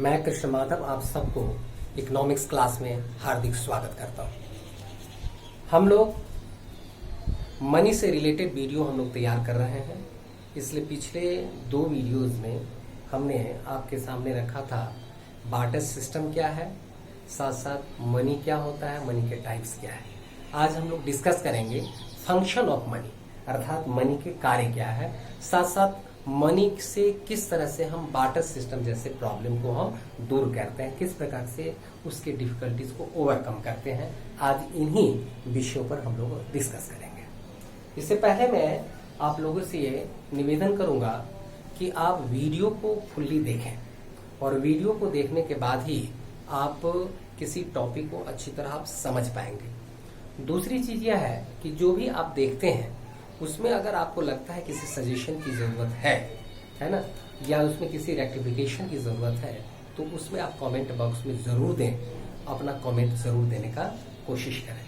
मैं कृष्ण माधव आप सबको इकोनॉमिक्स क्लास में हार्दिक स्वागत करता हूं। हम लोग मनी से रिलेटेड वीडियो हम लोग तैयार कर रहे हैं। इसलिए पिछले 2 वीडियोस में हमने आपके सामने रखा था बार्टर सिस्टम क्या है, साथ साथ मनी क्या होता है, मनी के टाइप्स क्या है। आज हम लोग डिस्कस करेंगे फंक्शन ऑफ मनी, अर्थात मनी के कार्य क्या है, साथ साथ मनी से किस तरह से हम बार्टर सिस्टम जैसे प्रॉब्लम को हम दूर करते हैं, किस प्रकार से उसके डिफिकल्टीज को ओवरकम करते हैं। आज इन्हीं विषयों पर हम लोग डिस्कस करेंगे। इससे पहले मैं आप लोगों से ये निवेदन करूंगा कि आप वीडियो को फुल्ली देखें और वीडियो को देखने के बाद ही आप किसी टॉपिक को अच्छी तरह आप समझ पाएंगे। दूसरी चीज यह है कि जो भी आप देखते हैं उसमें अगर आपको लगता है किसी सजेशन की जरूरत है ना, या उसमें किसी रेक्टिफिकेशन की जरूरत है, तो उसमें आप कमेंट बॉक्स में जरूर दें, अपना कमेंट जरूर देने का कोशिश करें।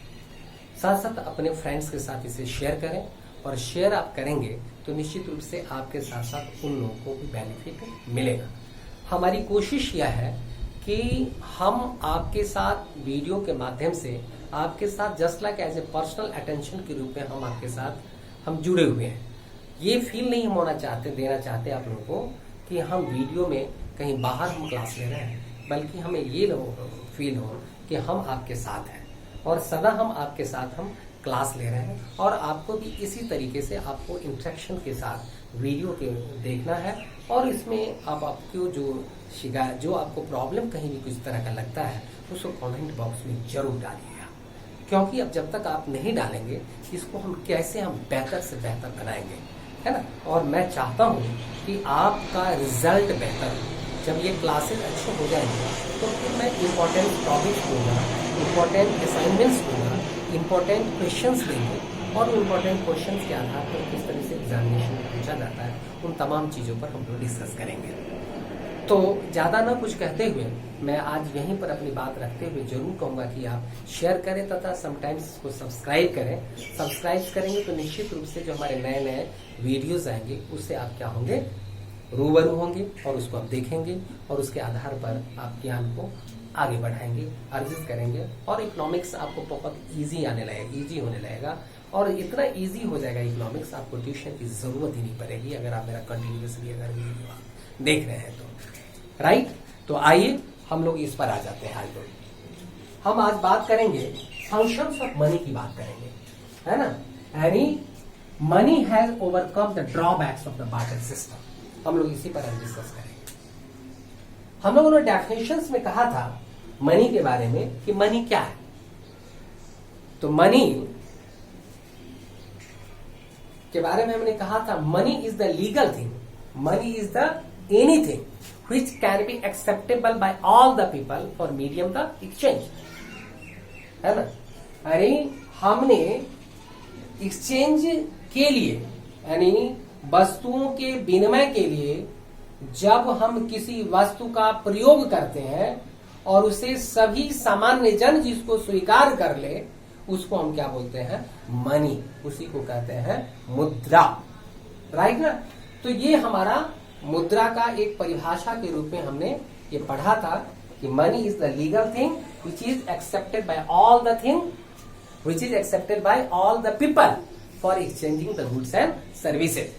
साथ साथ अपने फ्रेंड्स के साथ इसे शेयर करें, और शेयर आप करेंगे तो निश्चित रूप से आपके साथ साथ उन लोगों को भी बेनिफिट मिलेगा। हमारी कोशिश यह है कि हम आपके साथ वीडियो के माध्यम से आपके साथ just like as a personal attention के रूप में हम आपके साथ हम जुड़े हुए हैं। ये फील नहीं हम देना चाहते आप लोगों को कि हम वीडियो में कहीं बाहर हम क्लास ले रहे हैं, बल्कि हमें ये फील हो कि हम आपके साथ हैं और सदा हम आपके साथ हम क्लास ले रहे हैं, और आपको भी इसी तरीके से आपको इंस्ट्रक्शन के साथ वीडियो के देखना है। और इसमें आप आपको जो आपको प्रॉब्लम कहीं भी कुछ तरह का लगता है उसको कमेंट बॉक्स में जरूर डालिएगा, क्योंकि अब जब तक आप नहीं डालेंगे इसको हम कैसे हम बेहतर से बेहतर बनाएंगे, है ना। और मैं चाहता हूँ कि आपका रिजल्ट बेहतर हो। जब ये क्लासेस अच्छे हो जाएंगे तो फिर मैं इम्पोर्टेंट टॉपिक्स दूंगा, इम्पोर्टेंट असाइनमेंट्स दूंगा, इम्पोर्टेंट क्वेश्चंस देंगे, और इम्पोर्टेंट क्वेश्चंस के आधार पर किस तरह से एग्जामिनेशन में पूछा जाता है, उन तमाम चीज़ों पर हम लोग डिस्कस करेंगे। तो ज़्यादा ना कुछ कहते हुए मैं आज यहीं पर अपनी बात रखते हुए जरूर कहूँगा कि आप शेयर करें तथा समटाइम्स इसको सब्सक्राइब करें। सब्सक्राइब करेंगे तो निश्चित रूप से जो हमारे नए नए वीडियोस आएंगे उससे आप क्या होंगे, रूबरू होंगे, और उसको आप देखेंगे और उसके आधार पर आप ज्ञान को आगे बढ़ाएंगे, अर्जित करेंगे, और इकोनॉमिक्स आपको बहुत ईजी होने लगेगा। और इतना ईजी हो जाएगा इकोनॉमिक्स, आपको ट्यूशन की जरूरत ही नहीं पड़ेगी अगर आप मेरा कंटिन्यूसली अगर वीडियो देख रहे हैं तो, राइट। तो आइए हम लोग इस पर आ जाते हैं। हम आज बात करेंगे फंक्शंस ऑफ मनी की बात करेंगे, है ना। यानी money has overcome the drawbacks of the barter system. हम लोग इसी पर डिस्कस करेंगे। हम लोगों ने डेफिनेशंस में कहा था मनी के बारे में कि मनी क्या है। तो मनी के बारे में हमने कहा था money is the legal thing, money is the anything which can be acceptable by all the people for medium the exchange, है ना। अरे हमने एक्सचेंज के लिए यानी वस्तुओं के विनिमय के लिए जब हम किसी वस्तु का प्रयोग करते हैं और उसे सभी सामान्य जन जिसको स्वीकार कर ले उसको हम क्या बोलते हैं, मनी। उसी को कहते हैं मुद्रा, राइट ना। तो ये हमारा मुद्रा का एक परिभाषा के रूप में हमने ये पढ़ा था कि money is the legal thing which is accepted by all the people for exchanging the goods and services.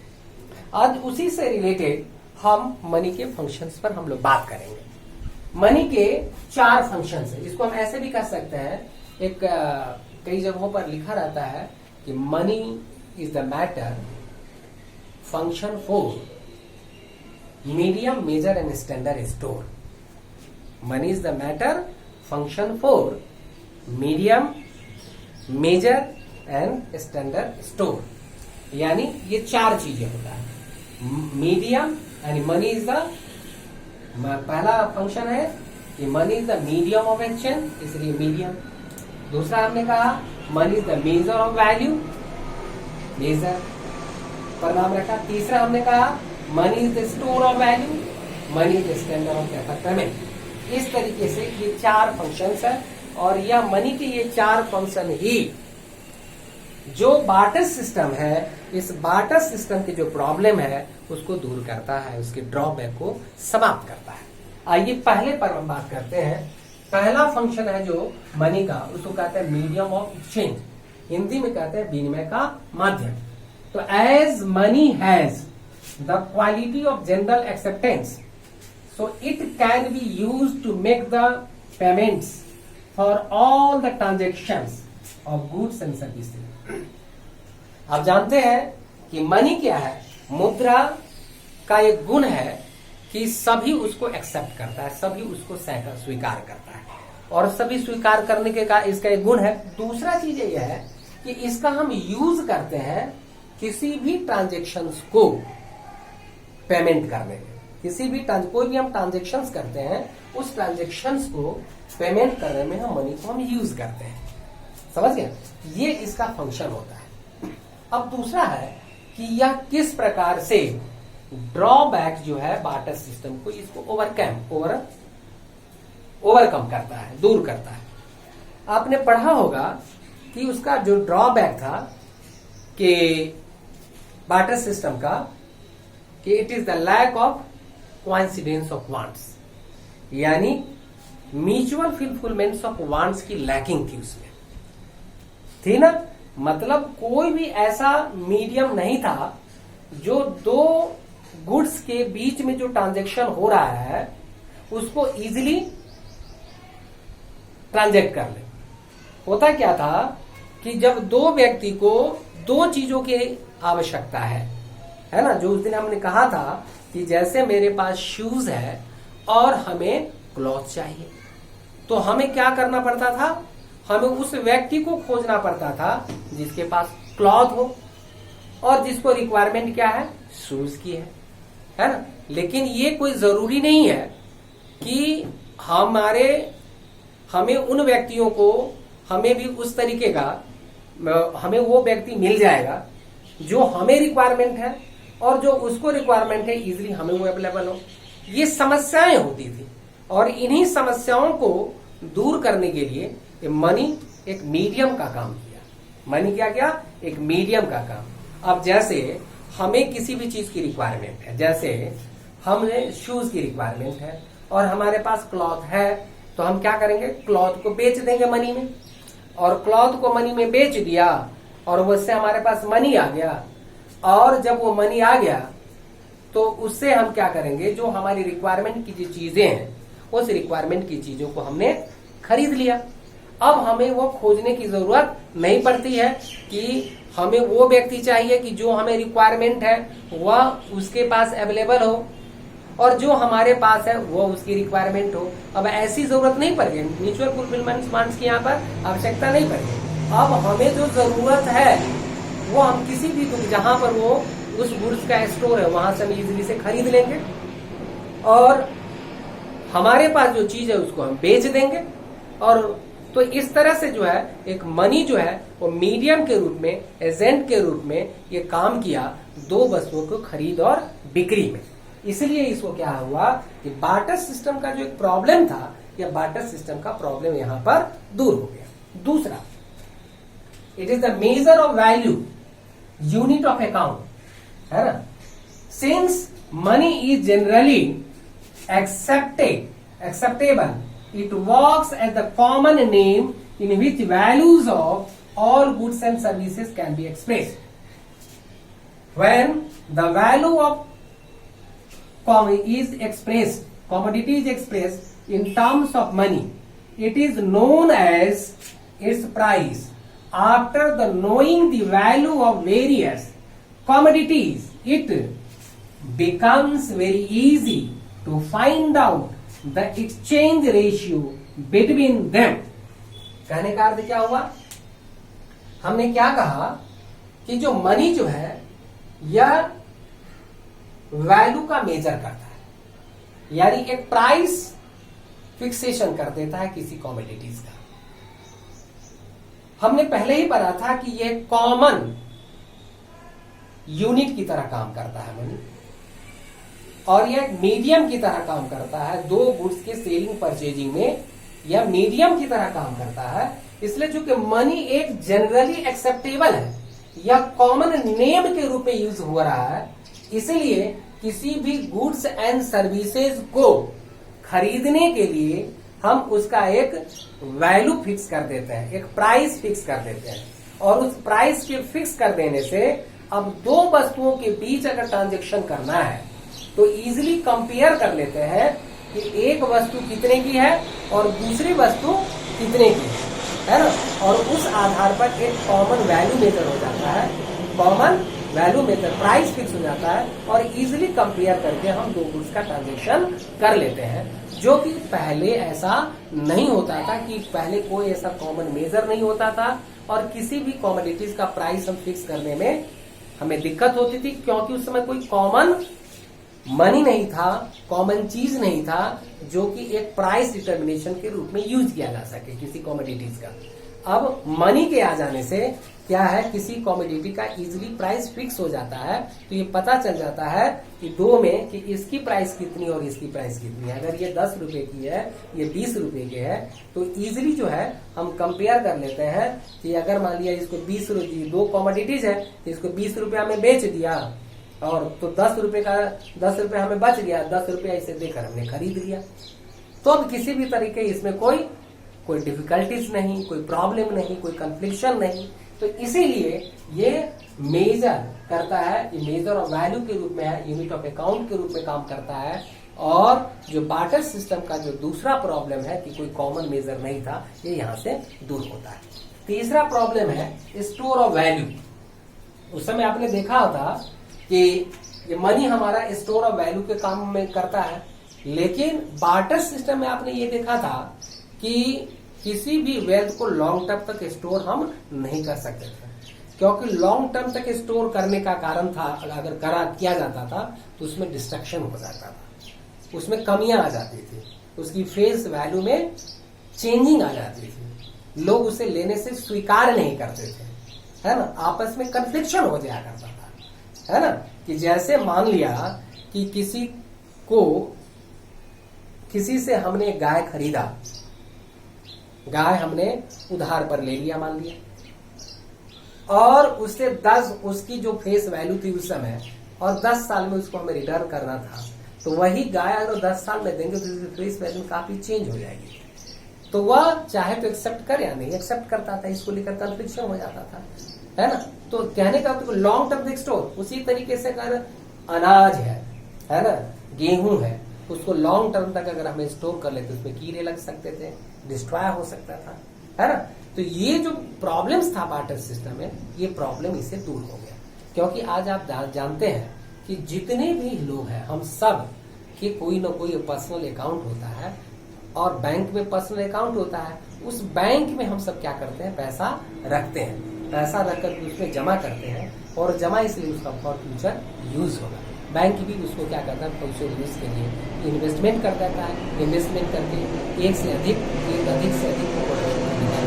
आज उसी से रिलेटेड हम मनी के फंक्शंस पर हम लोग बात करेंगे। मनी के 4 फंक्शंस है, इसको हम ऐसे भी कह सकते हैं, एक कई जगहों पर लिखा रहता है कि money is the matter function for medium, measure and standard store. Money is the matter function for medium, measure and standard store. यानी ये 4 चीजें होता है। मीडियम यानी मनी इज द पहला फंक्शन है कि money is the medium of exchange, इसलिए मीडियम। दूसरा हमने कहा money is the measure of value, measure पर नाम रखा। तीसरा हमने कहा money is the store of value, money is the standard of payment. इस तरीके से ये 4 फंक्शंस है, और यह मनी के ये 4 फंक्शन ही जो बार्टर सिस्टम है, इस बार्टर सिस्टम की जो प्रॉब्लम है उसको दूर करता है, उसके ड्रॉबैक को समाप्त करता है। आइए पहले पर हम बात करते हैं। पहला फंक्शन है जो मनी का, उसको कहते हैं मीडियम ऑफ एक्सचेंज, हिंदी में कहते हैं विनिमय का माध्यम। तो as money has the quality of general acceptance, so it can be used to make the payments for all the transactions of goods and services। आप जानते हैं कि मनी क्या है? मुद्रा का एक गुण है कि सभी उसको एक्सेप्ट करता है, सभी उसको स्वीकार करता है, और सभी स्वीकार करने के का इसका एक गुण है। दूसरा चीज यह है कि इसका हम यूज करते हैं किसी भी ट्रांजेक्शन्स को पेमेंट करने में। किसी भी कोई भी हम ट्रांजेक्शन्स करते हैं, उस ट्रांजेक्शन्स को पेमेंट करने में हम मनी को हम यूज करते हैं। समझ गए? ये इसका फंक्शन होता है। अब दूसरा है कि यह किस प्रकार से ड्रॉबैक जो है बार्टर सिस्टम को, इसको ओवरकम करता है, दूर करता है। आपने पढ़ा होगा कि उसका जो ड्रॉबैक था कि बार्टर सिस्टम का, कि it is the lack of coincidence of wants, यानी म्यूचुअल फुलफिलमेंट्स ऑफ वांट्स की लैकिंग थी उसमें, थी ना। मतलब कोई भी ऐसा मीडियम नहीं था जो दो गुड्स के बीच में जो ट्रांजैक्शन हो रहा है उसको इजीली ट्रांजैक्ट कर ले। होता क्या था कि जब दो व्यक्ति को दो चीजों की आवश्यकता है ना, जो उस दिन हमने कहा था कि जैसे मेरे पास शूज है और हमें क्लॉथ चाहिए, तो हमें क्या करना पड़ता था? हमें उस व्यक्ति को खोजना पड़ता था जिसके पास क्लॉथ हो और जिसको रिक्वायरमेंट क्या है? शूज की है ना। लेकिन ये कोई जरूरी नहीं है कि हमें उन व्यक्तियों को, हमें भी उस तरीके का, हमें वो व्यक्ति मिल जाएगा जो हमें रिक्वायरमेंट है और जो उसको रिक्वायरमेंट है इजीली हमें वो अवेलेबल हो। ये समस्याएं होती थी, और इन्हीं समस्याओं को दूर करने के लिए मनी एक मीडियम का काम किया। मनी क्या? एक मीडियम का काम। अब जैसे हमें किसी भी चीज की रिक्वायरमेंट है, जैसे हमें शूज की रिक्वायरमेंट है और हमारे पास क्लॉथ है, तो हम क्या करेंगे? क्लॉथ को बेच देंगे मनी में, और क्लॉथ को मनी में बेच दिया और उससे हमारे पास मनी आ गया। और जब वो मनी आ गया तो उससे हम क्या करेंगे? जो हमारी रिक्वायरमेंट की जो चीजें हैं, उस रिक्वायरमेंट की चीजों को हमने खरीद लिया। अब हमें वो खोजने की जरूरत नहीं पड़ती है कि हमें वो व्यक्ति चाहिए कि जो हमें रिक्वायरमेंट है वह उसके पास अवेलेबल हो, और जो हमारे पास है वो उसकी रिक्वायरमेंट हो। अब ऐसी जरूरत नहीं पड़ गई, म्यूचुअल फुलफिलमेंट वांट्स की यहाँ पर आवश्यकता नहीं पड़ गई। अब हमें जो जरूरत है वो हम किसी भी जहां पर वो उस गुड्स का स्टोर है वहां से हम इजीली से खरीद लेंगे, और हमारे पास जो चीज है उसको हम बेच देंगे। और तो इस तरह से जो है एक मनी जो है वो मीडियम के रूप में, एजेंट के रूप में ये काम किया दो वस्तुओं को खरीद और बिक्री में। इसलिए इसको क्या हुआ कि बार्टर सिस्टम का जो एक प्रॉब्लम था, या बार्टर सिस्टम का प्रॉब्लम यहां पर दूर हो गया। दूसरा, it is the measure of value, unit of account, है ना। Since money is generally acceptable, it works as the common name in which values of all goods and services can be expressed. When the value of commodity is expressed in terms of money, it is known as its price. After the knowing the value of various commodities, it becomes very easy to find out the exchange ratio between them. कहने का अर्थ क्या हुआ? हमने क्या कहा कि जो money जो है यह वैल्यू का मेजर करता है, यानी एक प्राइस फिक्सेशन कर देता है किसी कॉमोडिटीज का। हमने पहले ही पढ़ा था कि यह कॉमन यूनिट की तरह काम करता है मनी, और यह मीडियम की तरह काम करता है। दो गुड्स के सेलिंग परचेजिंग में यह मीडियम की तरह काम करता है। इसलिए चूंकि मनी एक जनरली एक्सेप्टेबल है, यह कॉमन नेम के रूप में यूज हो रहा है, इसलिए किसी भी गुड्स एंड सर्विसेज को खरीदने के लिए हम उसका एक वैल्यू फिक्स कर देते हैं, एक प्राइस फिक्स कर देते हैं, और उस प्राइस के फिक्स कर देने से अब दो वस्तुओं के बीच अगर ट्रांजेक्शन करना है तो इजीली कंपेयर कर लेते हैं कि एक वस्तु कितने की है और दूसरी वस्तु कितने की है ना, और उस आधार पर एक कॉमन वैल्यू मेथड हो जाता है, common value method price fix हो जाता है, और इजीली कंपेयर करके हम दो गुड्स का ट्रांजेक्शन कर लेते हैं, जो कि पहले ऐसा नहीं होता था, कि पहले कोई ऐसा कॉमन मेजर नहीं होता था और किसी भी कॉमोडिटीज का प्राइस हम फिक्स करने में हमें दिक्कत होती थी, क्योंकि उस समय कोई कॉमन मनी नहीं था, कॉमन चीज नहीं था जो कि एक प्राइस डिटर्मिनेशन के रूप में यूज किया जा सके किसी कॉमोडिटीज का। अब मनी के आ जाने से क्या है, किसी कॉमोडिटी का इजीली प्राइस फिक्स हो जाता है, तो ये पता चल जाता है कि दो में कि इसकी प्राइस कितनी और इसकी प्राइस कितनी है। अगर ये 10 रुपए की है, ये 20 रुपए के है, तो इजीली जो है हम कंपेयर कर लेते हैं कि अगर मान लिया इसको 20 रुपये, दो कॉमोडिटीज है तो इसको 20 रुपया में बेच दिया, और तो 10 रुपए हमें बच गया, 10 रुपया इसे देकर हमने खरीद लिया। तो अब किसी भी तरीके इसमें कोई डिफिकल्टीज नहीं, कोई प्रॉब्लम नहीं, कोई कंफ्लिक्शन नहीं। तो इसीलिए ये मेजर करता है, ये मेजर ऑफ वैल्यू के रूप में है, यूनिट ऑफ अकाउंट के रूप में काम करता है। और जो बार्टर सिस्टम का जो दूसरा प्रॉब्लम है कि कोई कॉमन मेजर नहीं था, ये यहां से दूर होता है। तीसरा प्रॉब्लम है स्टोर ऑफ वैल्यू। उस समय आपने देखा होता कि ये मनी हमारा स्टोर ऑफ वैल्यू के काम में करता है, लेकिन बार्टर सिस्टम में आपने ये देखा था कि किसी भी वेल्थ को लॉन्ग टर्म तक स्टोर हम नहीं कर सकते थे, क्योंकि लॉन्ग टर्म तक स्टोर करने का कारण था, अगर किया जाता था तो उसमें डिस्ट्रक्शन हो जाता था, उसमें कमियां आ जाती थी, उसकी फेस वैल्यू में चेंजिंग आ जाती थी, लोग उसे लेने से स्वीकार नहीं करते थे, है ना, आपस में कन्फ्लिक्शन हो जाया करता था, है ना। कि जैसे मान लिया कि किसी से हमने गाय खरीदा, गाय हमने उधार पर ले लिया मान लिया, और उससे 10 उसकी जो फेस वैल्यू थी उस समय, और 10 साल में उसको हमें रिटर्न करना था, तो वही गाय अगर 10 साल में देंगे तो उसकी फेस वैल्यू काफी चेंज हो जाएगी। तो वह चाहे तो एक्सेप्ट करे या नहीं एक्सेप्ट करता था, इसको लेकर कन्फ्लिक्शन हो जाता था, है ना। तो कहने का तो लॉन्ग टर्म स्टोर, उसी तरीके से अगर अनाज है ना, गेहूं है, उसको लॉन्ग टर्म तक अगर हमें स्टोर कर लेते उसमें कीड़े लग सकते थे, डिस्ट्रॉय हो सकता था, है ना। तो ये जो प्रॉब्लम्स था बार्टर सिस्टम में, ये प्रॉब्लम इससे दूर हो गया, क्योंकि आज आप जानते हैं कि जितने भी लोग हैं हम सब के कोई ना कोई पर्सनल अकाउंट होता है, और बैंक में पर्सनल अकाउंट होता है। उस बैंक में हम सब क्या करते हैं, पैसा रखते हैं, पैसा रखकर उसमें जमा करते हैं, और जमा इसलिए उसका फॉर फ्यूचर यूज होगा। बैंक भी उसको क्या करता है, फ्यूचर यूज के लिए इन्वेस्टमेंट कर देता है, इन्वेस्टमेंट करके एक से अधिक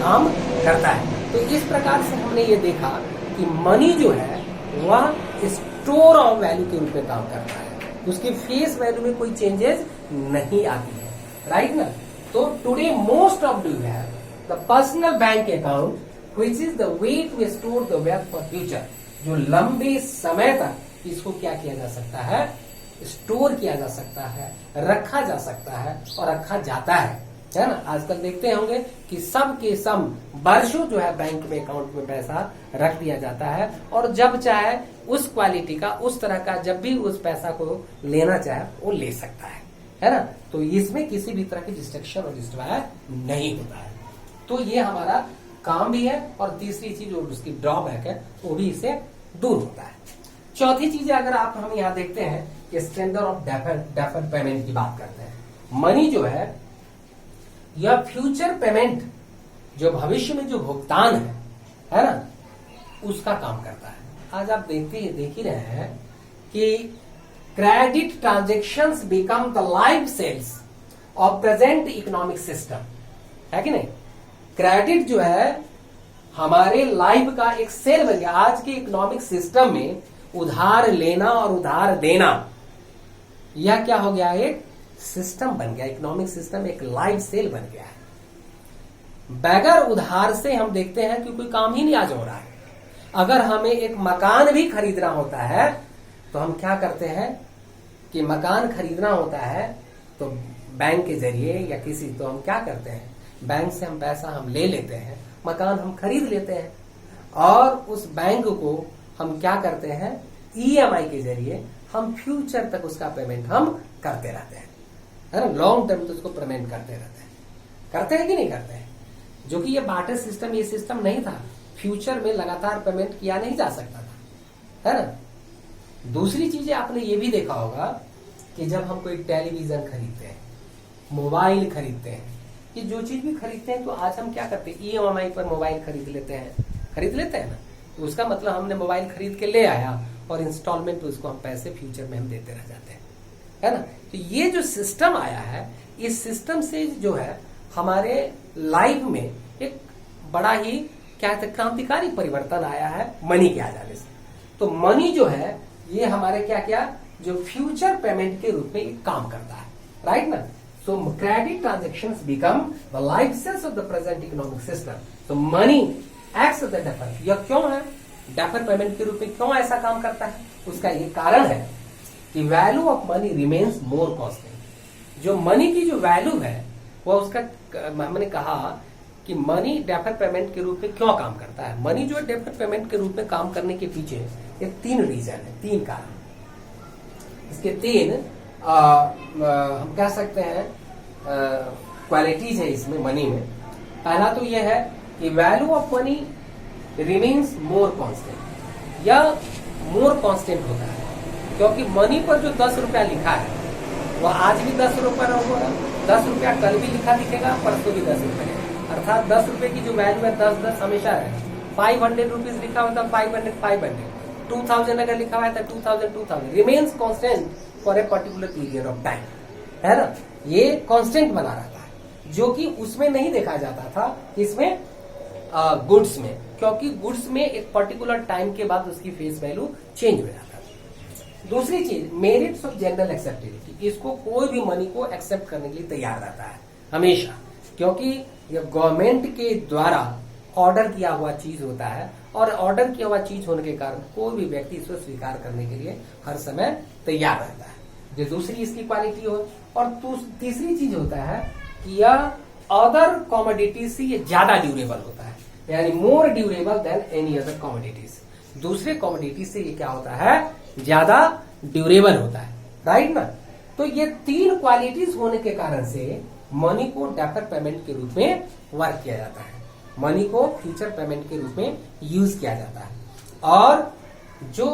काम करता है। तो इस प्रकार से हमने ये देखा कि मनी जो है वह स्टोर ऑफ वैल्यू के रूप में काम करता है, उसकी फेस वैल्यू में कोई चेंजेस नहीं आती है, राइट ना। तो today most of you have the personal bank account which is the way to store the wealth for future, जो लंबे समय तक इसको क्या किया जा सकता है, स्टोर किया जा सकता है, रखा जा सकता है और रखा जाता है ना। आजकल देखते होंगे कि सब के सब वर्षों जो है बैंक में अकाउंट में पैसा रख दिया जाता है, और जब चाहे उस क्वालिटी का, उस तरह का, जब भी उस पैसा को लेना चाहे वो ले सकता है ना। तो इसमें किसी भी तरह की डिस्ट्रक्शन और डिस्ट्रॉय नहीं होता है। तो ये हमारा काम भी है, और तीसरी चीज जो उसकी ड्रॉबैक है वो भी इससे दूर होता है। चौथी चीज अगर हम यहाँ देखते हैं कि स्टैंडर्ड ऑफ डेफर्ड पेमेंट की बात करते हैं, मनी जो है यह फ्यूचर पेमेंट, जो भविष्य में जो भुगतान है ना, उसका काम करता है। आज आप देख ही रहे हैं कि credit transactions become the life cells of present economic system, है कि नहीं। क्रेडिट जो है हमारे लाइफ का एक सेल बन गया। आज के इकोनॉमिक सिस्टम में उधार लेना और उधार देना, यह क्या हो गया, एक सिस्टम बन गया, इकोनॉमिक सिस्टम एक लाइफ सेल बन गया है। बगैर उधार से हम देखते हैं कि कोई काम ही नहीं आज हो रहा है। अगर हमें एक मकान भी खरीदना होता है तो हम क्या करते हैं कि मकान खरीदना होता है तो बैंक के जरिए या किसी, तो हम क्या करते हैं, बैंक से हम पैसा हम ले लेते हैं, मकान हम खरीद लेते हैं, और उस बैंक को हम क्या करते हैं, ईएमआई के जरिए हम फ्यूचर तक उसका पेमेंट हम करते रहते हैं, है ना, लॉन्ग टर्म तक उसको पेमेंट करते रहते हैं। करते हैं कि नहीं करते हैं? जो कि ये बार्टर सिस्टम, ये सिस्टम नहीं था, फ्यूचर में लगातार पेमेंट किया नहीं जा सकता था, है ना। दूसरी चीजें आपने ये भी देखा होगा कि जब हम कोई टेलीविजन खरीदते हैं, मोबाइल खरीदते हैं, ये जो चीज भी खरीदते हैं, तो आज हम क्या करते हैं, ईएमआई पर मोबाइल खरीद लेते हैं ना। तो उसका मतलब हमने मोबाइल खरीद के ले आया और इंस्टॉलमेंट तो उसको हम पैसे फ्यूचर में हम देते रह जाते हैं, है ना। तो ये जो सिस्टम आया है, इस सिस्टम से जो है हमारे लाइफ में एक बड़ा ही क्या कहते हैं, क्रांतिकारी परिवर्तन आया है मनी के आ जाने से। तो मनी जो है ये हमारे क्या क्या जो फ्यूचर पेमेंट के रूप में एक काम करता है, राइट ना। सो credit transactions become the life sense of the present economic system. तो मनी एक्ट्स द डेफर। यह क्यों है, डेफर पेमेंट के रूप में क्यों ऐसा काम करता है? उसका ये कारण है कि value of money remains more constant. जो मनी की जो वैल्यू है वो उसका, हमने कहा कि मनी डेफर पेमेंट के रूप में क्यों काम करता है। मनी जो है डेफर पेमेंट के रूप में काम करने के पीछे ये 3 रीजन है, 3 कारण। इसके 3 हम कह सकते हैं क्वालिटीज है इसमें, मनी में। पहला तो यह है कि value of money remains more constant, या मोर कांस्टेंट होता है, क्योंकि मनी पर जो 10 रुपया लिखा है वह आज भी 10 रुपया होगा, 10 रुपया कल भी लिखा दिखेगा, परसों भी 10 रुपये, अर्थात 10 रुपये की जो वैल्यू है 10 हमेशा है। 500 रुपीज लिखा हुआ था 500, 2000 अगर लिखा हुआ था 2000 remains constant for a particular period of time, है ना। ये कांस्टेंट बना रहता है, जो कि उसमें नहीं देखा जाता था, इसमें गुड्स में, क्योंकि गुड्स में एक पर्टिकुलर टाइम के बाद उसकी फेस वैल्यू चेंज हो जाता है। दूसरी चीज, मेरिट्स ऑफ जनरल एक्सेप्टेबिलिटी, इसको कोई भी मनी को एक्सेप्ट करने के लिए तैयार रहता है हमेशा, क्योंकि ये गवर्नमेंट के द्वारा ऑर्डर किया हुआ चीज होता है, और ऑर्डर किया हुआ चीज होने के कारण कोई भी व्यक्ति इसको स्वीकार करने के लिए हर समय तैयार रहता है। जो दूसरी इसकी क्वालिटी हो। और तीसरी चीज होता है कि यह अदर कॉमोडिटीज से ये ज्यादा ड्यूरेबल होता है, यानी more durable than any other commodities. दूसरे कॉमोडिटीज से ये क्या होता है, ज्यादा ड्यूरेबल होता है, राइट ना। तो ये 3 क्वालिटीज होने के कारण से मनी को डेफर पेमेंट के रूप में वर्क किया जाता है, मनी को फ्यूचर पेमेंट के रूप में यूज किया जाता है। और जो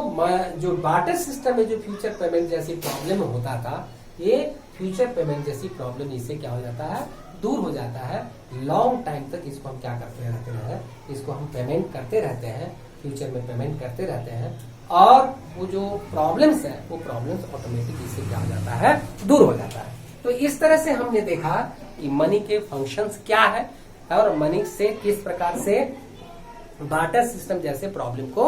बार्टर सिस्टम में जो फ्यूचर पेमेंट जैसी प्रॉब्लम होता था, ये फ्यूचर पेमेंट जैसी प्रॉब्लम इससे क्या हो जाता है, दूर हो जाता है। लॉन्ग टाइम तक इसको हम क्या करते रहते हैं, इसको हम पेमेंट करते रहते हैं, फ्यूचर में पेमेंट करते रहते हैं, और वो जो प्रॉब्लम्स है वो प्रॉब्लम्स ऑटोमेटिक इससे क्या हो जाता है, दूर हो जाता है। तो इस तरह से हमने देखा कि मनी के फंक्शंस क्या है, और मनी से किस प्रकार से बार्टर सिस्टम जैसे प्रॉब्लम को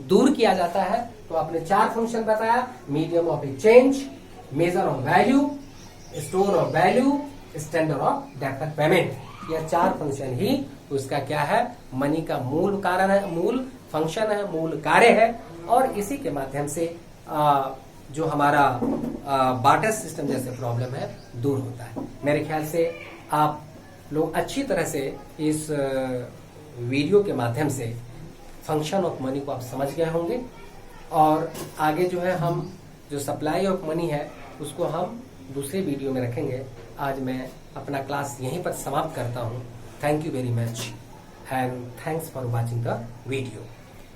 दूर किया जाता है। तो आपने 4 फंक्शन बताया, medium of exchange, major of value, store of value, standard of defer payment. यह 4 फंक्शन ही उसका क्या है, मनी का मूल कारण है, मूल फंक्शन है, मूल कार्य है। और इसी के माध्यम से जो हमारा बार्टर सिस्टम जैसे प्रॉब्लम है दूर होता है। मेरे ख्याल से आप लोग अच्छी तरह से इस वीडियो के माध्यम से फंक्शन ऑफ मनी को आप समझ गए होंगे, और आगे जो है हम जो सप्लाई ऑफ मनी है उसको हम दूसरे वीडियो में रखेंगे। आज मैं अपना क्लास यहीं पर समाप्त करता हूँ। Thank you very much and thanks for watching the video.